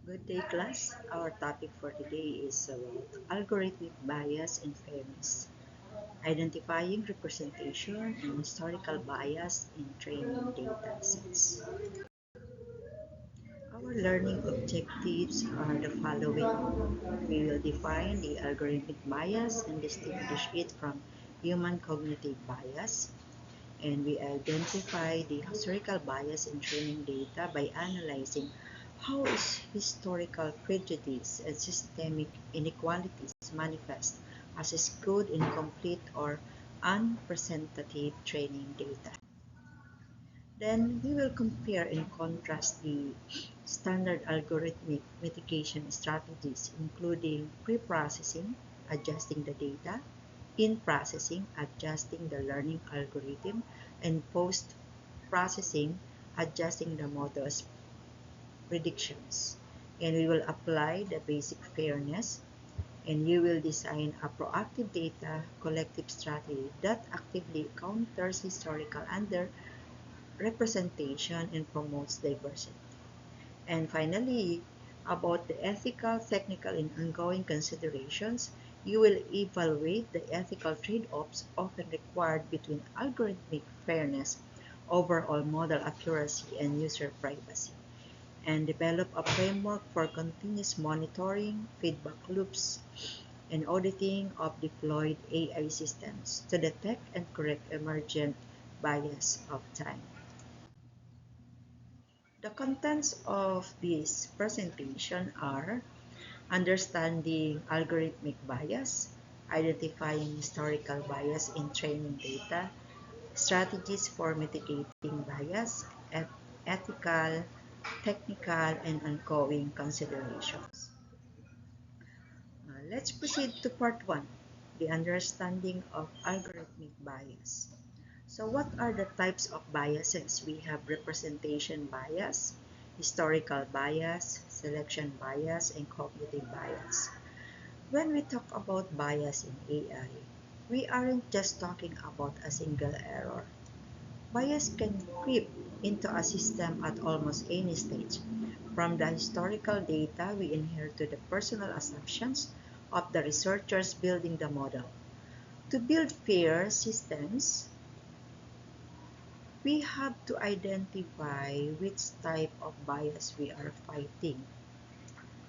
Good day, class. Our topic for today is about algorithmic bias and fairness, identifying representation and historical bias in training data sets. Our learning objectives are the following. We will define the algorithmic bias and distinguish it from human cognitive bias, and we identify the historical bias in training data by analyzing how is historical prejudice and systemic inequalities manifest as skewed, incomplete, or unrepresentative training data. Then we will compare and contrast the standard algorithmic mitigation strategies, including pre-processing, adjusting the data, in processing, adjusting the learning algorithm, and post-processing, adjusting the model's predictions. And we will apply the basic fairness, and you will design a proactive data collective strategy that actively counters historical underrepresentation and promotes diversity. And finally, about the ethical, technical, and ongoing considerations, you will evaluate the ethical trade-offs often required between algorithmic fairness, overall model accuracy, and user privacy, and develop a framework for continuous monitoring, feedback loops, and auditing of deployed AI systems to detect and correct emergent bias of time. The contents of this presentation are understanding algorithmic bias, identifying historical bias in training data, strategies for mitigating bias, ethical, technical, and ongoing considerations. Let's proceed to part 1, the understanding of algorithmic bias. So what are the types of biases? We have representation bias, historical bias, selection bias, and cognitive bias. When we talk about bias in AI, we aren't just talking about a single error. Bias can creep into a system at almost any stage, from the historical data we inherit to the personal assumptions of the researchers building the model. To build fair systems, we have to identify which type of bias we are fighting.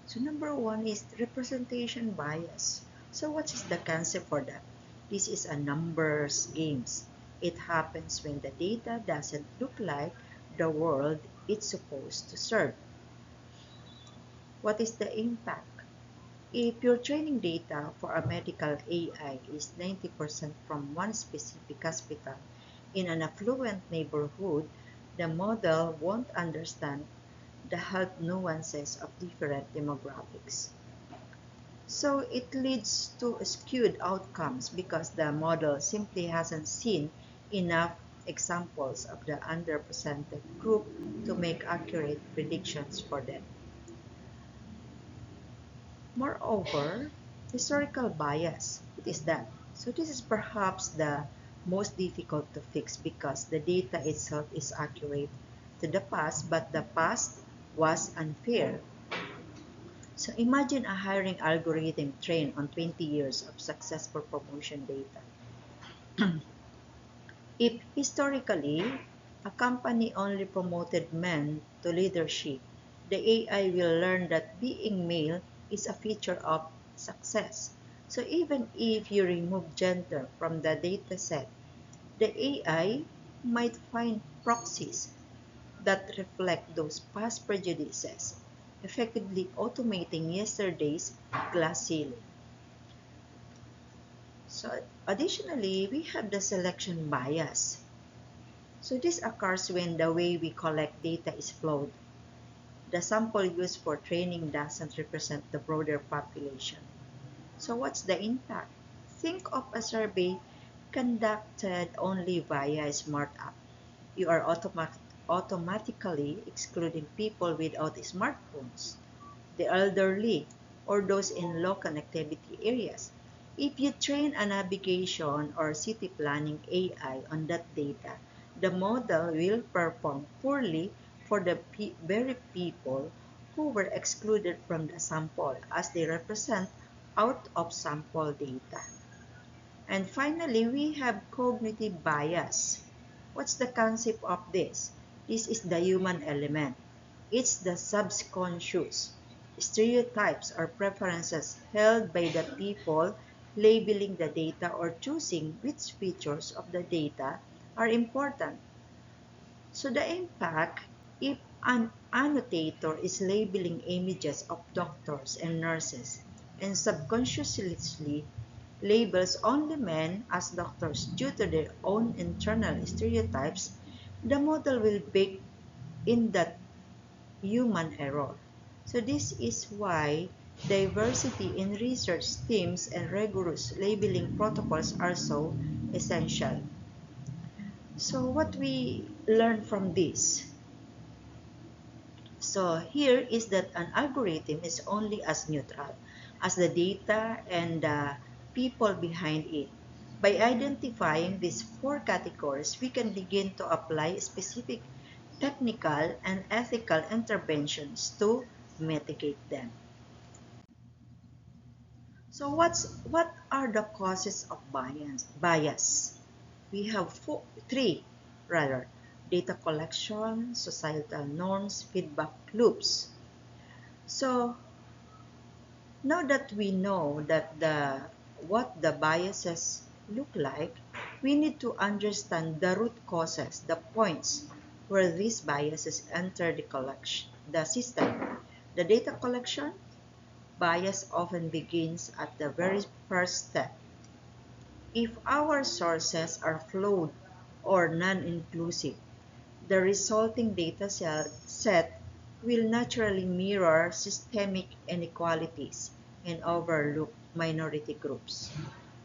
So number one is representation bias. So what is the concept for that? This is a numbers games. It happens when the data doesn't look like the world it's supposed to serve. What is the impact? If your training data for a medical AI is 90% from one specific hospital in an affluent neighborhood, the model won't understand the health nuances of different demographics. So it leads to skewed outcomes because the model simply hasn't seen enough examples of the underrepresented group to make accurate predictions for them. Moreover, historical bias. What is that? So this is perhaps the most difficult to fix because the data itself is accurate to the past, but the past was unfair. So imagine a hiring algorithm trained on 20 years of successful promotion data. If historically a company only promoted men to leadership, the AI will learn that being male is a feature of success. So even if you remove gender from the dataset, the AI might find proxies that reflect those past prejudices, effectively automating yesterday's glass ceiling. So additionally, we have the selection bias. So this occurs when the way we collect data is flawed. The sample used for training doesn't represent the broader population. So what's the impact? Think of a survey conducted only via a smart app. You are automatically excluding people without smartphones, the elderly, or those in low connectivity areas. If you train a navigation or city planning AI on that data, the model will perform poorly for the very people who were excluded from the sample as they represent out of sample data. And finally, we have cognitive bias. What's the concept of this? This is the human element. It's the subconscious stereotypes or preferences held by the people labeling the data or choosing which features of the data are important. So the impact, if an annotator is labeling images of doctors and nurses and subconsciously labels only men as doctors due to their own internal stereotypes, the model will bake in that human error. So this is why diversity in research teams and rigorous labeling protocols are so essential. So what we learn from this? So here is that an algorithm is only as neutral as the data and the people behind it. By identifying these four categories, we can begin to apply specific technical and ethical interventions to mitigate them. So what are the causes of bias? We have three rather: data collection, societal norms, feedback loops. So now that we know that what the biases look like, we need to understand the root causes, the points where these biases enter the system. The data collection bias often begins at the very first step. If our sources are flawed or non-inclusive, the resulting data set will naturally mirror systemic inequalities and overlook minority groups.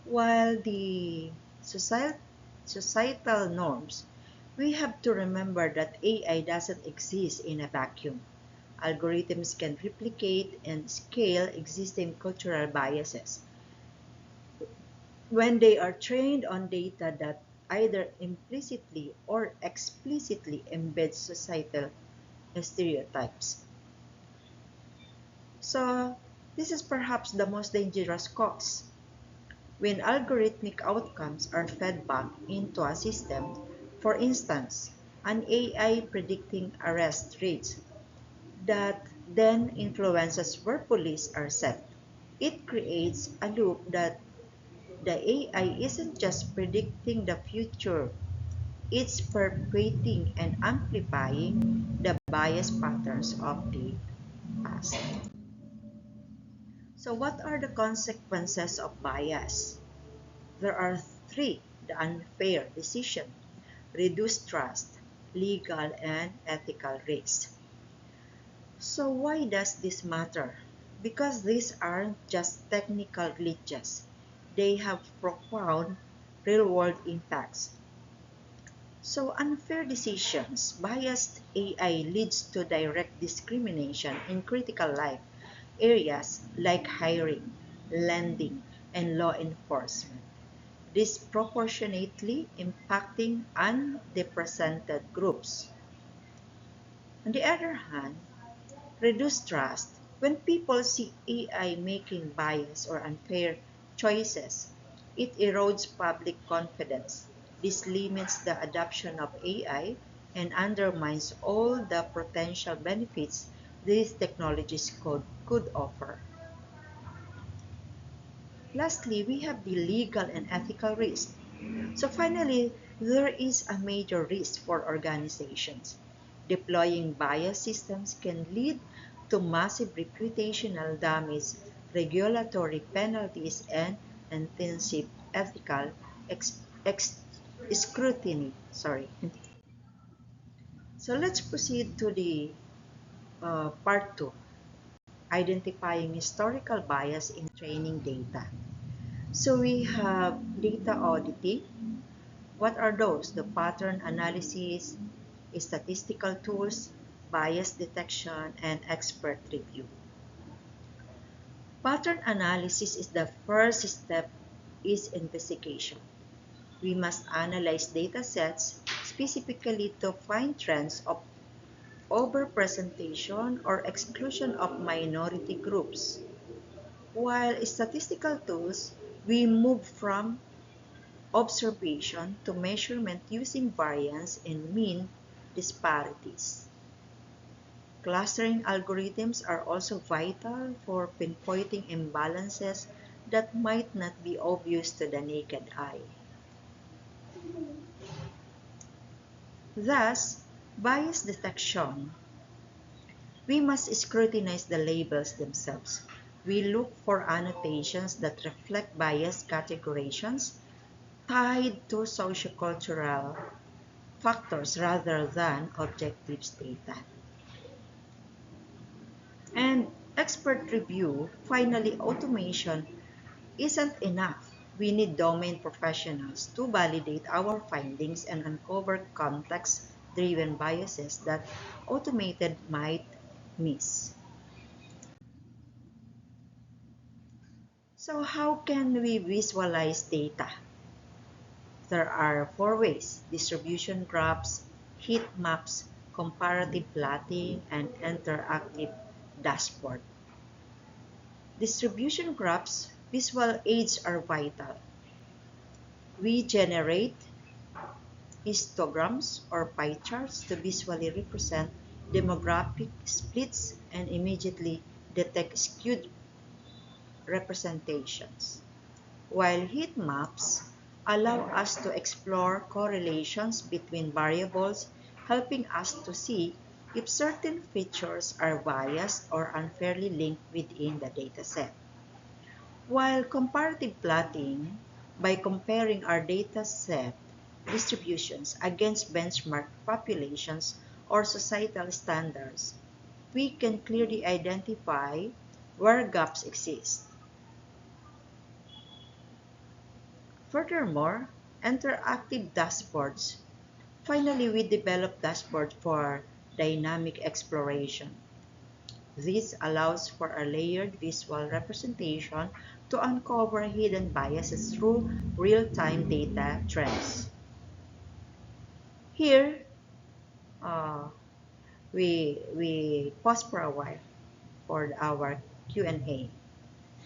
While the societal norms, we have to remember that AI doesn't exist in a vacuum. Algorithms can replicate and scale existing cultural biases when they are trained on data that either implicitly or explicitly embeds societal stereotypes. So, this is perhaps the most dangerous cause. When algorithmic outcomes are fed back into a system, for instance, an AI predicting arrest rates that then influences where police are set, it creates a loop that the AI isn't just predicting the future, it's perpetuating and amplifying the bias patterns of the past. So what are the consequences of bias? There are three: the unfair decision, reduced trust, legal and ethical risk. So why does this matter? Because these aren't just technical glitches. They have profound real-world impacts. So unfair decisions, biased AI leads to direct discrimination in critical life areas like hiring, lending, and law enforcement, disproportionately impacting underrepresented groups. On the other hand, reduced trust. When people see AI making biased or unfair choices, it erodes public confidence. This limits the adoption of AI and undermines all the potential benefits these technologies could offer. Lastly, we have the legal and ethical risk. So finally, there is a major risk for organizations. Deploying bias systems can lead to massive reputational damage, regulatory penalties, and intensive ethical ex- ex- scrutiny. Sorry. So let's proceed to the part 2, identifying historical bias in training data. So we have data auditing. What are those? The pattern analysis, statistical tools, bias detection, and expert review. Pattern analysis is the first step is investigation. We must analyze data sets specifically to find trends of overrepresentation or exclusion of minority groups. While statistical tools, we move from observation to measurement using variance and mean disparities. Clustering algorithms are also vital for pinpointing imbalances that might not be obvious to the naked eye. Thus, bias detection. We must scrutinize the labels themselves. We look for annotations that reflect bias categorizations tied to sociocultural factors rather than objective data. And expert review, finally, automation isn't enough. We need domain professionals to validate our findings and uncover context-driven biases that automated might miss. So how can we visualize data? There are four ways: distribution graphs, heat maps, comparative plotting, and interactive dashboard. Distribution graphs, visual aids are vital. We generate histograms or pie charts to visually represent demographic splits and immediately detect skewed representations, while heat maps allow us to explore correlations between variables, helping us to see if certain features are biased or unfairly linked within the dataset. While comparative plotting, by comparing our dataset distributions against benchmark populations or societal standards, we can clearly identify where gaps exist. Furthermore, interactive dashboards. Finally, we develop dashboards for dynamic exploration. This allows for a layered visual representation to uncover hidden biases through real-time data trends. Here, uh, we pause for a while for our Q&A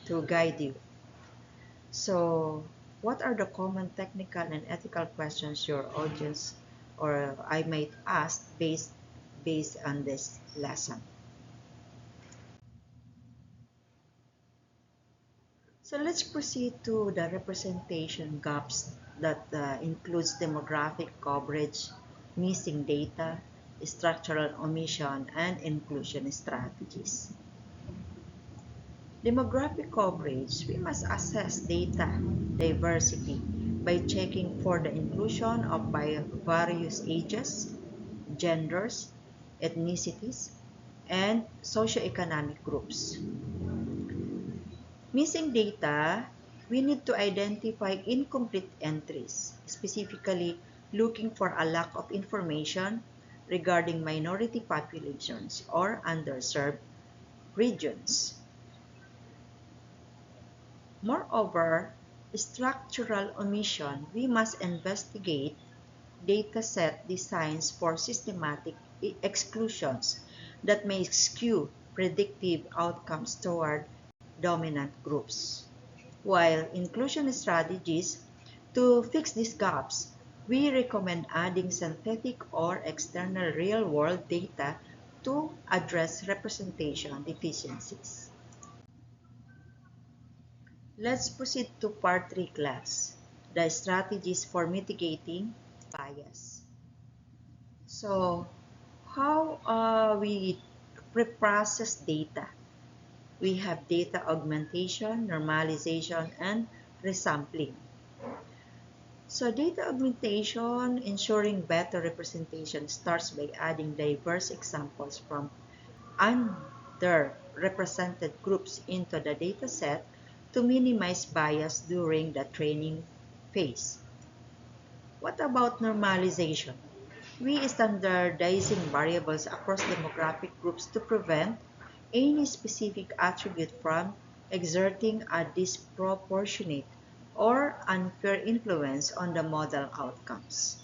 to guide you. So, what are the common technical and ethical questions your audience or I might ask based on this lesson? So let's proceed to the representation gaps that includes demographic coverage, missing data, structural omission, and inclusion strategies. Demographic coverage, we must assess data diversity by checking for the inclusion of various ages, genders, ethnicities, and socioeconomic groups. Missing data, we need to identify incomplete entries, specifically looking for a lack of information regarding minority populations or underserved regions. Moreover, structural omission, we must investigate dataset designs for systematic exclusions that may skew predictive outcomes toward dominant groups. While inclusion strategies to fix these gaps, we recommend adding synthetic or external real-world data to address representation deficiencies. Let's proceed to part 3 class, the strategies for mitigating bias. So, how we pre-process data? We have data augmentation, normalization, and resampling. So data augmentation, ensuring better representation, starts by adding diverse examples from underrepresented groups into the dataset to minimize bias during the training phase. What about normalization? We standardizing variables across demographic groups to prevent any specific attribute from exerting a disproportionate or unfair influence on the model outcomes.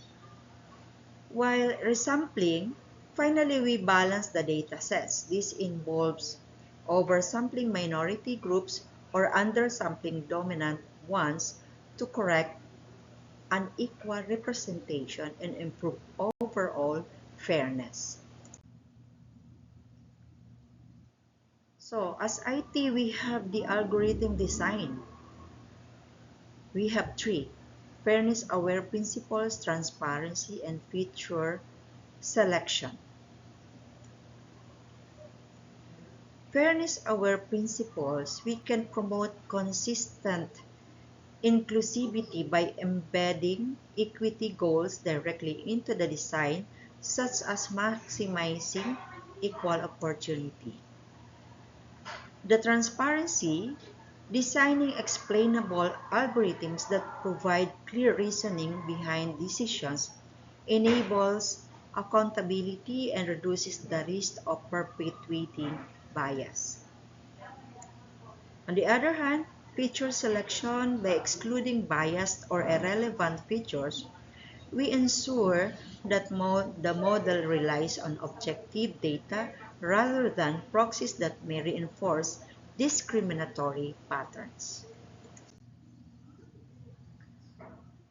While resampling Finally, we balance the data sets. This involves oversampling minority groups or undersampling dominant ones to correct unequal representation and improve overall fairness. So, as IT, we have the algorithm design. We have three: fairness-aware principles, transparency, and feature selection. Fairness-aware principles, we can promote consistent inclusivity by embedding equity goals directly into the design, such as maximizing equal opportunity. The transparency, designing explainable algorithms that provide clear reasoning behind decisions, enables accountability and reduces the risk of perpetuating bias. On the other hand, feature selection, by excluding biased or irrelevant features, we ensure that the model relies on objective data rather than proxies that may reinforce discriminatory patterns.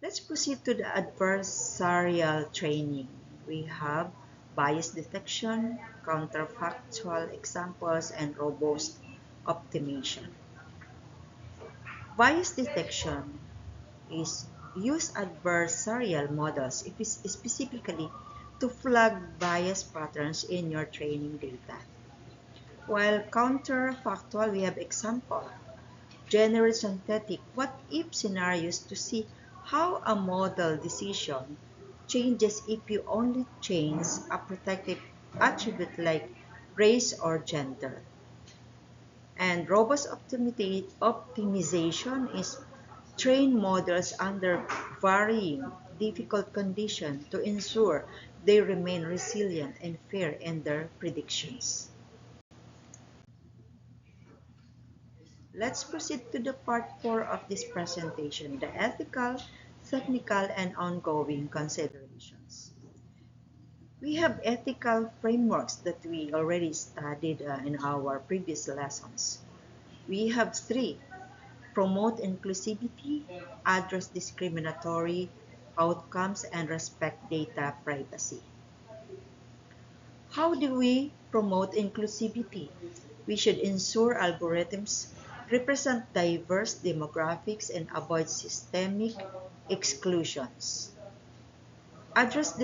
Let's proceed to the adversarial training. We have bias detection, counterfactual examples, and robust optimization. Bias detection is use adversarial models specifically to flag bias patterns in your training data. While counterfactual, we have example, generate synthetic what-if scenarios to see how a model decision changes if you only change a protective attribute like race or gender. And robust optimization is train models under varying difficult conditions to ensure they remain resilient and fair in their predictions. Let's proceed to the part 4 of this presentation, the ethical, technical, and ongoing considerations. We have ethical frameworks that we already studied in our previous lessons. We have three: promote inclusivity, address discriminatory outcomes, and respect data privacy. How do we promote inclusivity? We should ensure algorithms represent diverse demographics and avoid systemic exclusions. Address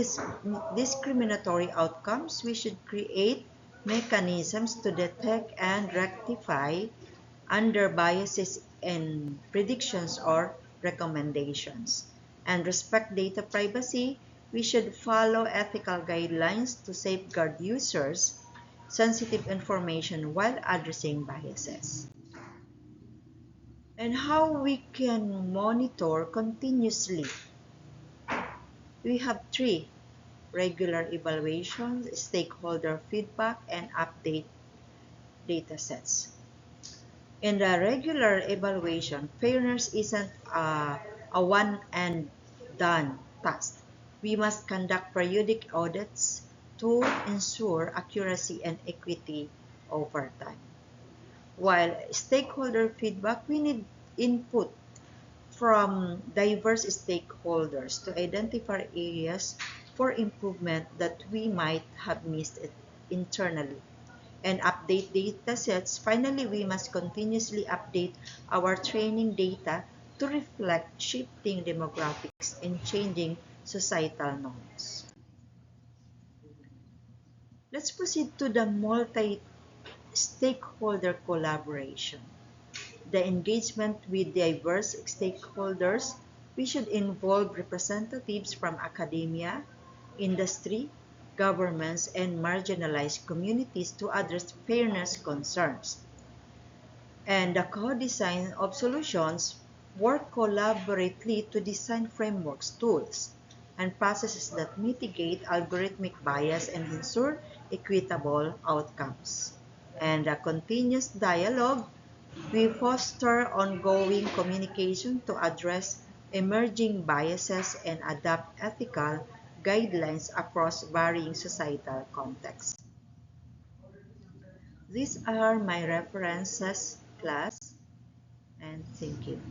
discriminatory outcomes. We should create mechanisms to detect and rectify under biases in predictions or recommendations. And respect data privacy, we should follow ethical guidelines to safeguard users' sensitive information while addressing biases. And how we can monitor continuously. We have three: regular evaluations, stakeholder feedback, and update datasets. In the regular evaluation, fairness isn't a one and done task. We must conduct periodic audits to ensure accuracy and equity over time. While stakeholder feedback, we need input from diverse stakeholders to identify areas for improvement that we might have missed internally. And update data sets. Finally, we must continuously update our training data to reflect shifting demographics and changing societal norms. Let's proceed to the multi-stakeholder collaboration. The engagement with diverse stakeholders. We should involve representatives from academia, industry, governments, and marginalized communities to address fairness concerns. And the co-design of solutions, work collaboratively to design frameworks, tools, and processes that mitigate algorithmic bias and ensure equitable outcomes. And a continuous dialogue, we foster ongoing communication to address emerging biases and adopt ethical guidelines across varying societal contexts. These are my references, class, and thank you.